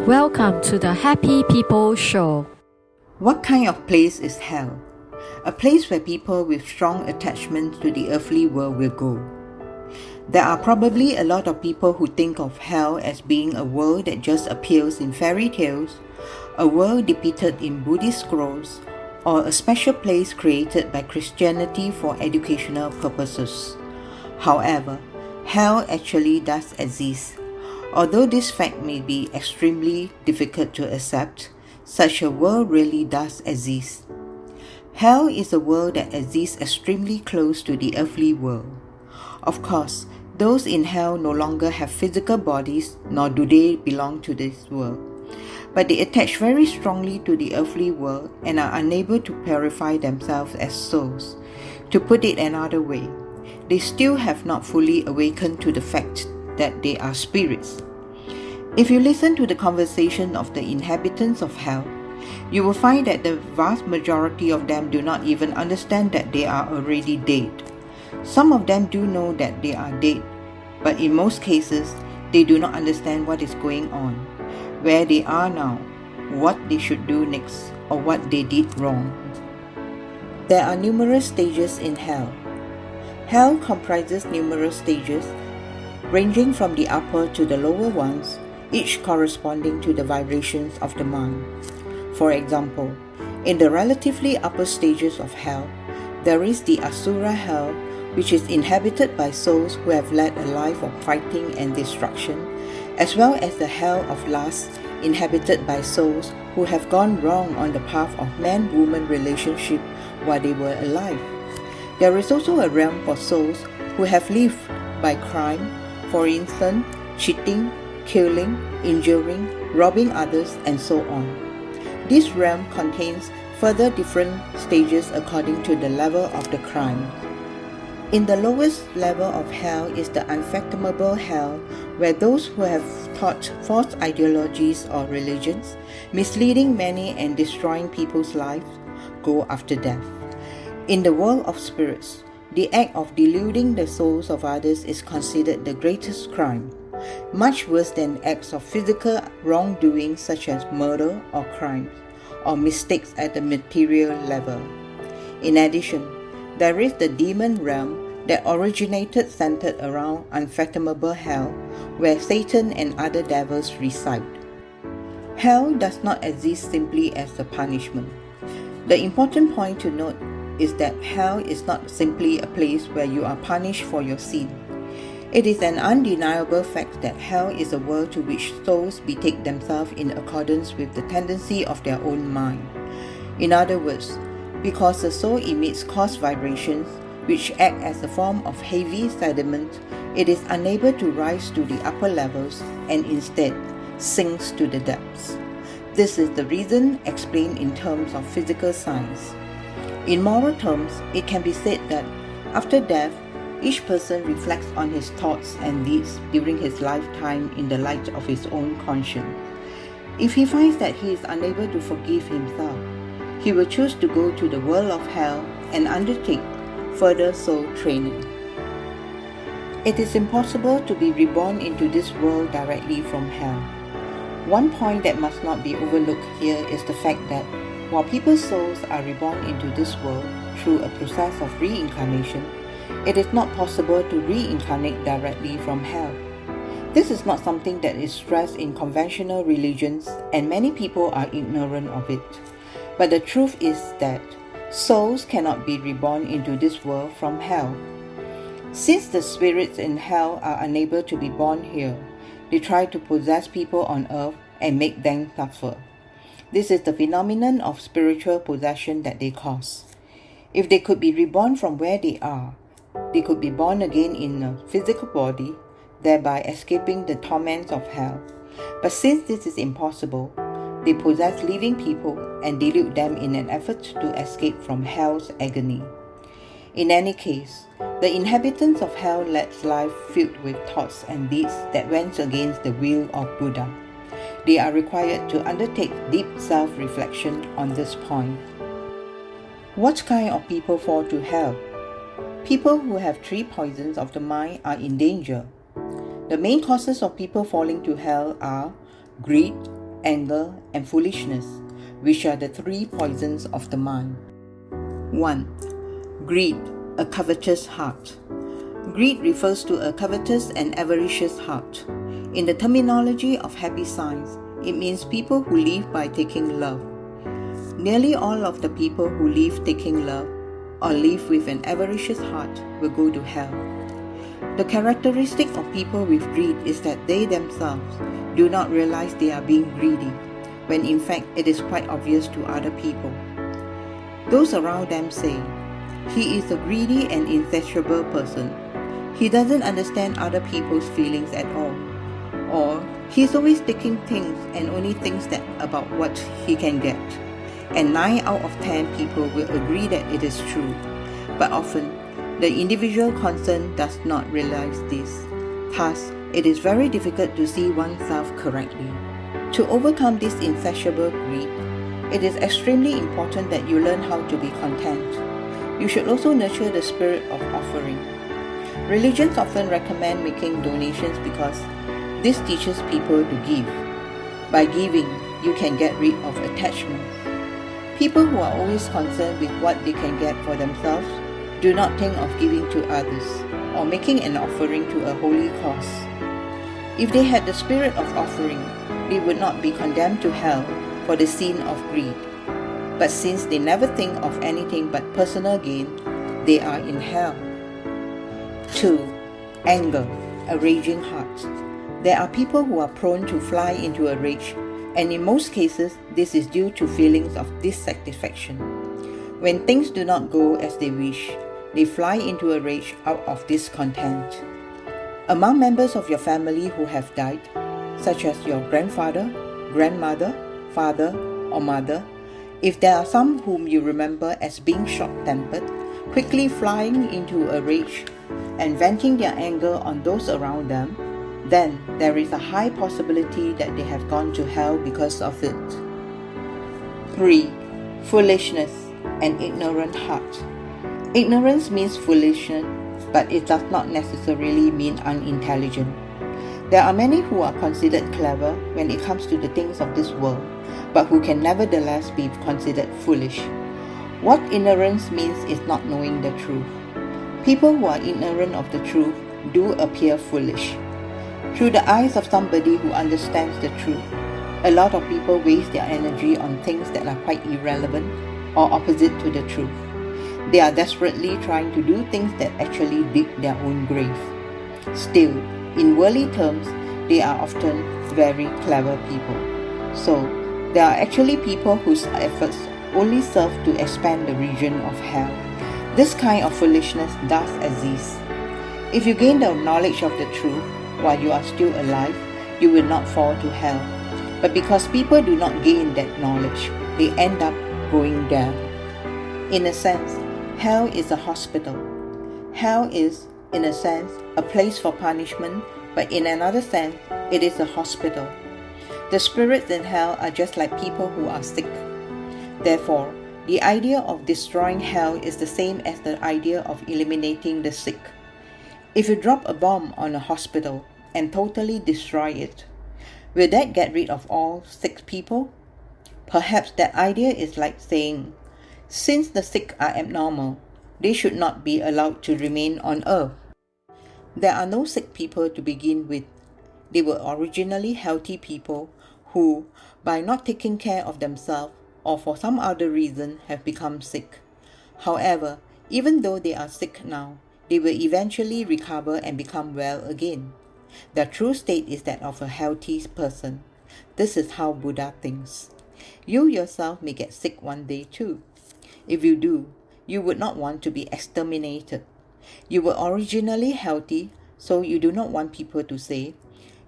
Welcome to the Happy People Show. What kind of place is hell? A place where people with strong attachments to the earthly world will go. There are probably a lot of people who think of hell as being a world that just appears in fairy tales, a world depicted in Buddhist scrolls, or a special place created by Christianity for educational purposes. However, hell actually does exist. Although this fact may be extremely difficult to accept, such a world really does exist. Hell is a world that exists extremely close to the earthly world. Of course, those in hell no longer have physical bodies, nor do they belong to this world. But they attach very strongly to the earthly world and are unable to purify themselves as souls. To put it another way, they still have not fully awakened to the fact that they are spirits. If you listen to the conversation of the inhabitants of hell, you will find that the vast majority of them do not even understand that they are already dead. Some of them do know that they are dead, but in most cases, they do not understand what is going on, where they are now, what they should do next, or what they did wrong. There are numerous stages in hell. Hell comprises numerous stages, ranging from the upper to the lower ones, each corresponding to the vibrations of the mind. For example, in the relatively upper stages of hell, there is the Asura hell, which is inhabited by souls who have led a life of fighting and destruction, as well as the hell of lust, inhabited by souls who have gone wrong on the path of man-woman relationship while they were alive. There is also a realm for souls who have lived by crime, for instance, cheating, killing, injuring, robbing others, and so on. This realm contains further different stages according to the level of the crime. In the lowest level of hell is the unfathomable hell, where those who have taught false ideologies or religions, misleading many and destroying people's lives, go after death. In the world of spirits, the act of deluding the souls of others is considered the greatest crime, much worse than acts of physical wrongdoing such as murder or crimes, or mistakes at the material level. In addition, there is the demon realm that originated centered around unfathomable hell, where Satan and other devils reside. Hell does not exist simply as a punishment. The important point to note is that hell is not simply a place where you are punished for your sin. It is an undeniable fact that hell is a world to which souls betake themselves in accordance with the tendency of their own mind. In other words, because the soul emits coarse vibrations, which act as a form of heavy sediment, it is unable to rise to the upper levels and instead sinks to the depths. This is the reason explained in terms of physical science. In moral terms, it can be said that after death, each person reflects on his thoughts and deeds during his lifetime in the light of his own conscience. If he finds that he is unable to forgive himself, he will choose to go to the world of hell and undertake further soul training. It is impossible to be reborn into this world directly from hell. One point that must not be overlooked here is the fact that while people's souls are reborn into this world through a process of reincarnation, it is not possible to reincarnate directly from hell. This is not something that is stressed in conventional religions, and many people are ignorant of it. But the truth is that souls cannot be reborn into this world from hell. Since the spirits in hell are unable to be born here, they try to possess people on earth and make them suffer. This is the phenomenon of spiritual possession that they cause. If they could be reborn from where they are, they could be born again in a physical body, thereby escaping the torments of hell. But since this is impossible, they possess living people and delude them in an effort to escape from hell's agony. In any case, the inhabitants of hell led life filled with thoughts and deeds that went against the will of Buddha. They are required to undertake deep self-reflection on this point. What kind of people fall to hell? People who have three poisons of the mind are in danger. The main causes of people falling to hell are greed, anger, and foolishness, which are the three poisons of the mind. 1. Greed, a covetous heart. Greed refers to a covetous and avaricious heart. In the terminology of happy science, it means people who live by taking love. Nearly all of the people who live taking love or live with an avaricious heart will go to hell. The characteristic of people with greed is that they themselves do not realize they are being greedy, when in fact it is quite obvious to other people. Those around them say, "He is a greedy and insatiable person. He doesn't understand other people's feelings at all." Or, "He's always taking things and only thinks that about what he can get." And 9 out of 10 people will agree that it is true. But often, the individual concerned does not realize this. Thus, it is very difficult to see oneself correctly. To overcome this insatiable greed, it is extremely important that you learn how to be content. You should also nurture the spirit of offering. Religions often recommend making donations because this teaches people to give. By giving, you can get rid of attachments. People who are always concerned with what they can get for themselves do not think of giving to others or making an offering to a holy cause. If they had the spirit of offering, they would not be condemned to hell for the sin of greed. But since they never think of anything but personal gain, they are in hell. 2. Anger, a raging heart. There are people who are prone to fly into a rage, and in most cases, this is due to feelings of dissatisfaction. When things do not go as they wish, they fly into a rage out of discontent. Among members of your family who have died, such as your grandfather, grandmother, father, or mother, if there are some whom you remember as being short-tempered, quickly flying into a rage and venting their anger on those around them, then there is a high possibility that they have gone to hell because of it. 3. Foolishness, an ignorant heart. Ignorance means foolishness, but it does not necessarily mean unintelligent. There are many who are considered clever when it comes to the things of this world, but who can nevertheless be considered foolish. What ignorance means is not knowing the truth. People who are ignorant of the truth do appear foolish. Through the eyes of somebody who understands the truth, a lot of people waste their energy on things that are quite irrelevant or opposite to the truth. They are desperately trying to do things that actually dig their own grave. Still, in worldly terms, they are often very clever people. So, there are actually people whose efforts only serve to expand the region of hell. This kind of foolishness does exist. If you gain the knowledge of the truth while you are still alive, you will not fall to hell. But because people do not gain that knowledge, they end up going there. In a sense, hell is a hospital. Hell is, in a sense, a place for punishment, but in another sense, it is a hospital. The spirits in hell are just like people who are sick. Therefore, the idea of destroying hell is the same as the idea of eliminating the sick. If you drop a bomb on a hospital and totally destroy it, will that get rid of all sick people? Perhaps that idea is like saying, since the sick are abnormal, they should not be allowed to remain on earth. There are no sick people to begin with. They were originally healthy people who, by not taking care of themselves or for some other reason, have become sick. However, even though they are sick now, they will eventually recover and become well again. The true state is that of a healthy person. This is how Buddha thinks. You yourself may get sick one day too. If you do, you would not want to be exterminated. You were originally healthy, so you do not want people to say,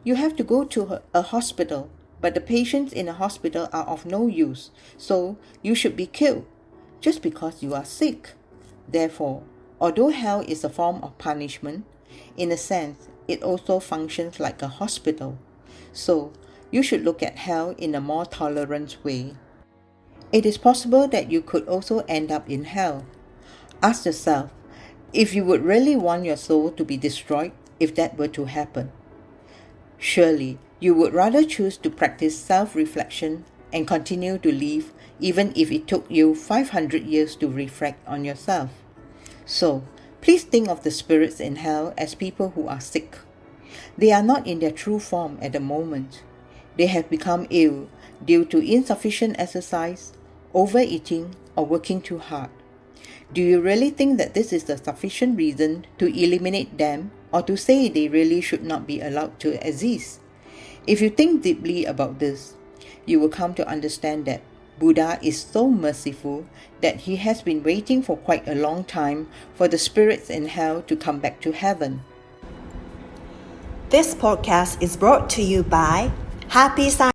you have to go to a hospital, but the patients in a hospital are of no use, so you should be killed, just because you are sick. Therefore, although hell is a form of punishment, in a sense, it also functions like a hospital. So, you should look at hell in a more tolerant way. It is possible that you could also end up in hell. Ask yourself, if you would really want your soul to be destroyed if that were to happen. Surely, you would rather choose to practice self-reflection and continue to live even if it took you 500 years to reflect on yourself. So, please think of the spirits in hell as people who are sick. They are not in their true form at the moment. They have become ill due to insufficient exercise, overeating, or working too hard. Do you really think that this is a sufficient reason to eliminate them or to say they really should not be allowed to exist? If you think deeply about this, you will come to understand that Buddha is so merciful that he has been waiting for quite a long time for the spirits in hell to come back to heaven. This podcast is brought to you by Happy Science.